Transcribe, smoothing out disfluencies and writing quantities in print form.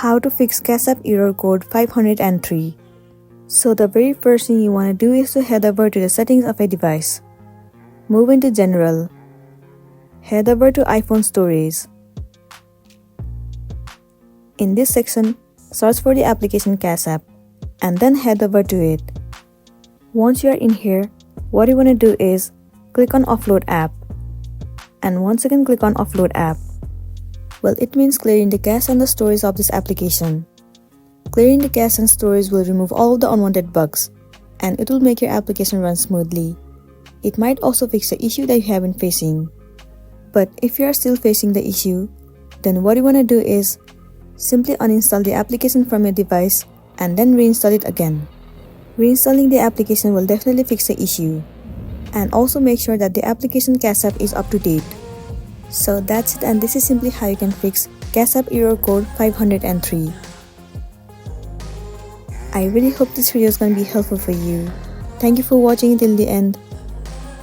How to fix CASAP error code 503. So the very first thing you want to do is to head over to the settings of a device. Move into General. Head over to iPhone Storage. In this section, search for the application CASAP and then head over to it. Once you are in here, what you want to do is click on Offload App. And once again click on Offload App. Well, it means clearing the cache and the storage of this application. Clearing the cache and storage will remove all of the unwanted bugs, and it will make your application run smoothly. It might also fix the issue that you have been facing. But if you are still facing the issue, then what you want to do is simply uninstall the application from your device and then reinstall it again. Reinstalling the application will definitely fix the issue. And also make sure that the application CASAP is up to date. So that's it, and this is simply how you can fix CASAP error code 503. I really hope this video is going to be helpful for you. Thank you for watching till the end.